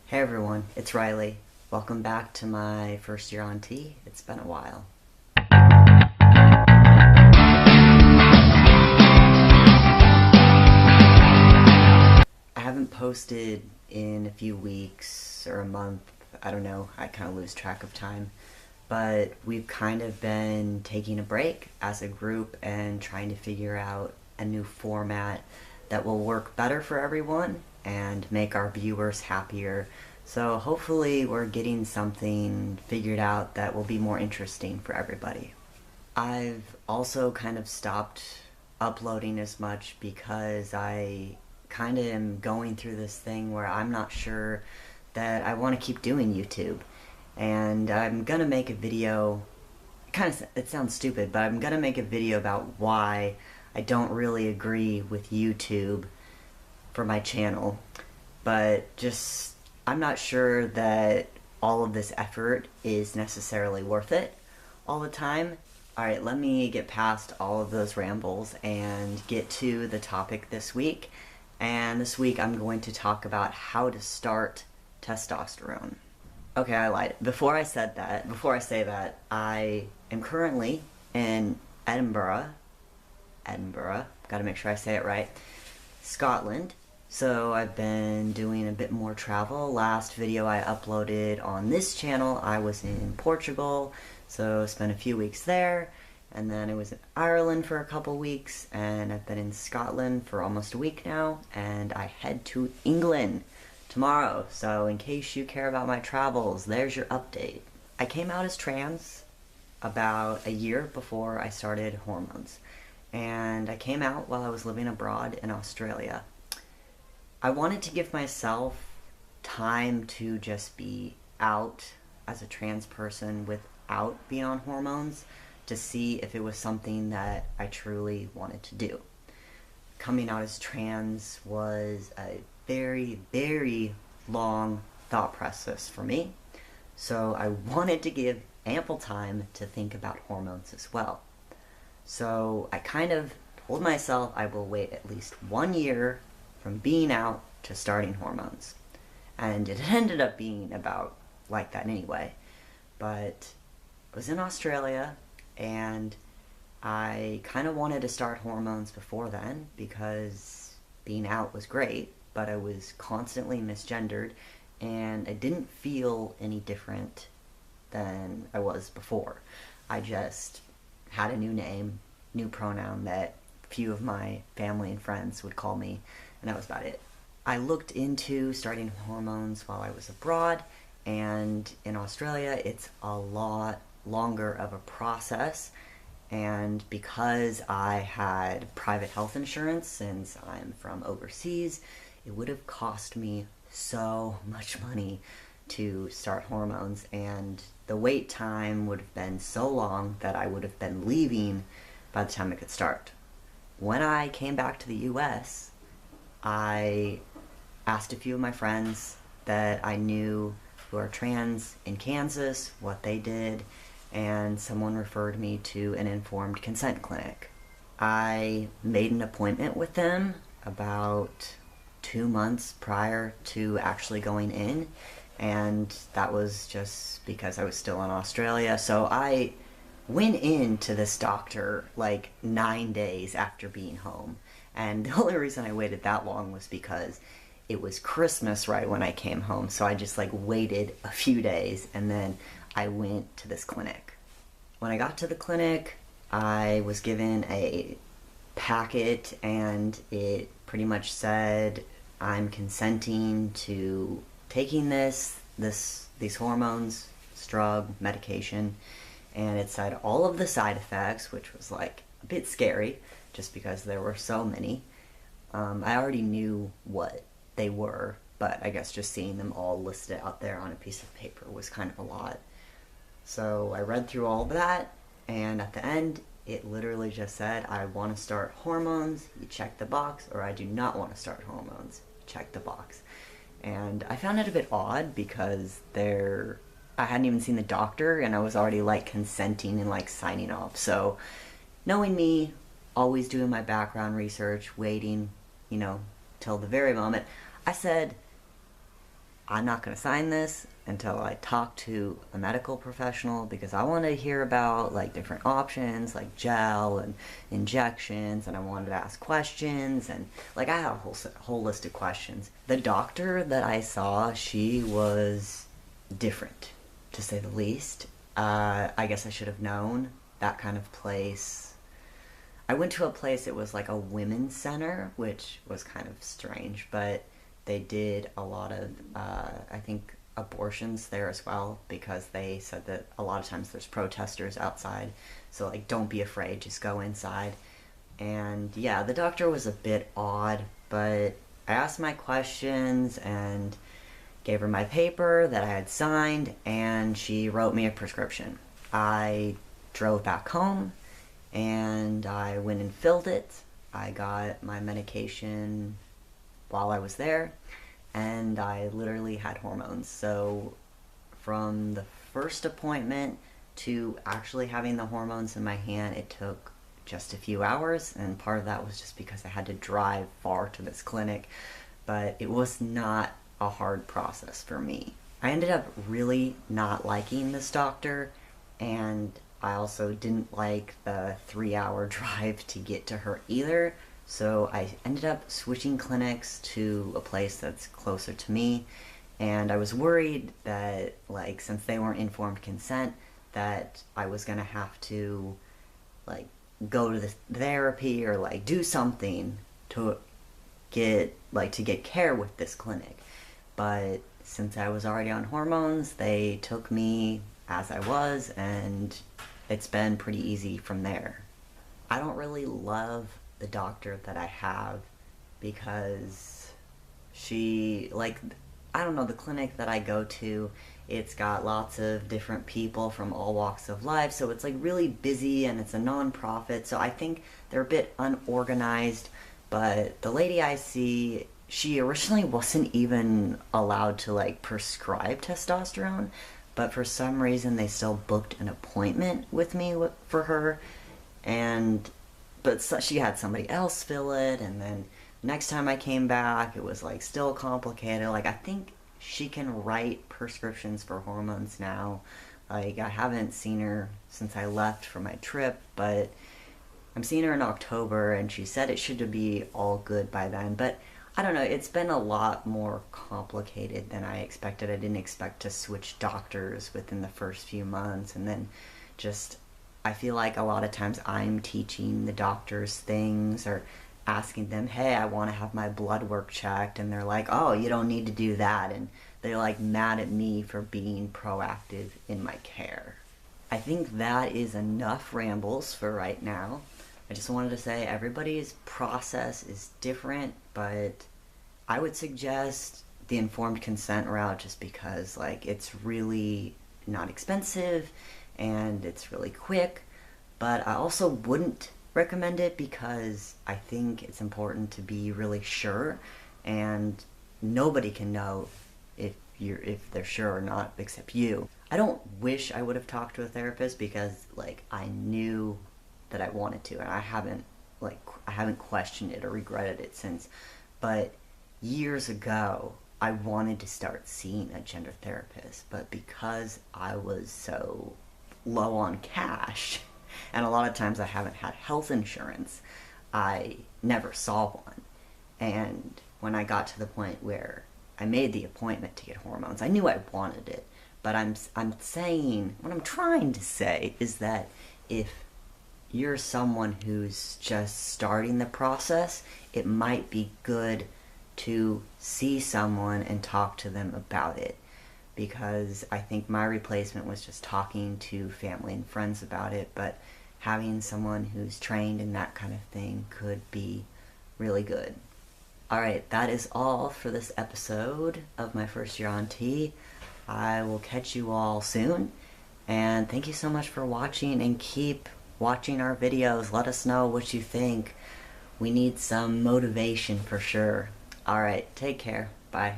Hey everyone, it's Riley. Welcome back to my first year on T. It's been a while. I haven't posted in a few weeks or a month. I don't know, I kind of lose track of time. But we've kind of been taking a break as a group and trying to figure out a new format that will work better for everyone and make our viewers happier. So hopefully we're getting something figured out that will be more interesting for everybody. I've also kind of stopped uploading as much because I kind of am going through this thing where I'm not sure that I want to keep doing YouTube. And I'm gonna make a video, it sounds stupid, but I'm gonna make a video about why I don't really agree with YouTube for my channel. But I'm not sure that all of this effort is necessarily worth it all the time. Alright, let me get past all of those rambles and get to the topic this week. And this week I'm going to talk about how to start testosterone. Okay, I lied. Before I say that, I am currently in Edinburgh, gotta make sure I say it right, Scotland. So I've been doing a bit more travel. Last video I uploaded on this channel, I was in Portugal, so spent a few weeks there, and then I was in Ireland for a couple weeks, and I've been in Scotland for almost a week now, and I head to England tomorrow. So in case you care about my travels, there's your update. I came out as trans about a year before I started hormones, and I came out while I was living abroad in Australia. I wanted to give myself time to just be out as a trans person without being on hormones to see if it was something that I truly wanted to do. Coming out as trans was a very, very long thought process for me, so I wanted to give ample time to think about hormones as well. So I kind of told myself I will wait at least 1 year from being out to starting hormones. And it ended up being about like that anyway. But I was in Australia, and I kind of wanted to start hormones before then because being out was great, but I was constantly misgendered, and I didn't feel any different than I was before. I just had a new name, new pronoun that few of my family and friends would call me, and that was about it. I looked into starting hormones while I was abroad, and in Australia it's a lot longer of a process, and because I had private health insurance since I'm from overseas, it would have cost me so much money to start hormones, and the wait time would have been so long that I would have been leaving by the time I could start. When I came back to the US, I asked a few of my friends that I knew who are trans in Kansas what they did, and someone referred me to an informed consent clinic. I made an appointment with them about 2 months prior to actually going in, and that was just because I was still in Australia. So I went into this doctor like 9 days after being home, and the only reason I waited that long was because it was Christmas right when I came home, so I just like waited a few days, and then I went to this clinic. When I got to the clinic, I was given a packet, and it pretty much said I'm consenting to taking these hormones, this drug, medication, and it said all of the side effects, which was like a bit scary just because there were so many. I already knew what they were, but I guess just seeing them all listed out there on a piece of paper was kind of a lot. So I read through all of that, and at the end, it literally just said, I want to start hormones, you check the box, or I do not want to start hormones, check the box. And I found it a bit odd because I hadn't even seen the doctor, and I was already like consenting and like signing off. So knowing me, always doing my background research, waiting, till the very moment, I said, I'm not going to sign this until I talk to a medical professional, because I want to hear about like different options like gel and injections, and I wanted to ask questions, and like I had a whole list of questions. The doctor that I saw, she was different, to say the least. I guess I should have known. That kind of place, I went to a place, it was like a women's center, which was kind of strange, but they did a lot of, I think, abortions there as well, because they said that a lot of times there's protesters outside, so like don't be afraid, just go inside. And yeah, the doctor was a bit odd, but I asked my questions and gave her my paper that I had signed, and she wrote me a prescription. I drove back home and I went and filled it. I got my medication while I was there, and I literally had hormones. So from the first appointment to actually having the hormones in my hand, it took just a few hours, and part of that was just because I had to drive far to this clinic, but it was not a hard process for me. I ended up really not liking this doctor, and I also didn't like the 3-hour drive to get to her either, so I ended up switching clinics to a place that's closer to me, and I was worried that, like, since they weren't informed consent, that I was gonna have to, like, go to the therapy or, like, do something to get care with this clinic. But since I was already on hormones, they took me as I was, and it's been pretty easy from there. I don't really love the doctor that I have, because she, like, I don't know, the clinic that I go to, it's got lots of different people from all walks of life, so it's like really busy, and it's a non-profit, so I think they're a bit unorganized. But the lady I see, she originally wasn't even allowed to like prescribe testosterone, but for some reason they still booked an appointment with me for her, and but so she had somebody else fill it, and then next time I came back it was like still complicated. Like, I think she can write prescriptions for hormones now. Like, I haven't seen her since I left for my trip, but I'm seeing her in October, and she said it should be all good by then. But I don't know, it's been a lot more complicated than I expected. I didn't expect to switch doctors within the first few months, and then just, I feel like a lot of times I'm teaching the doctors things, or asking them, hey, I want to have my blood work checked, and they're like, oh, you don't need to do that, and they're like mad at me for being proactive in my care. I think that is enough rambles for right now. I just wanted to say everybody's process is different, but I would suggest the informed consent route, just because like it's really not expensive and it's really quick. But I also wouldn't recommend it, because I think it's important to be really sure, and nobody can know if they're sure or not except you. I don't wish I would have talked to a therapist, because like I knew that I wanted to, and I haven't questioned it or regretted it since. But years ago, I wanted to start seeing a gender therapist, but because I was so low on cash, and a lot of times I haven't had health insurance, I never saw one. And when I got to the point where I made the appointment to get hormones, I knew I wanted it. But I'm saying, what I'm trying to say is that if you're someone who's just starting the process, it might be good to see someone and talk to them about it. Because I think my replacement was just talking to family and friends about it, but having someone who's trained in that kind of thing could be really good. Alright, that is all for this episode of my first year on T. I will catch you all soon, and thank you so much for watching, and keep watching our videos. Let us know what you think. We need some motivation for sure. Alright, take care. Bye.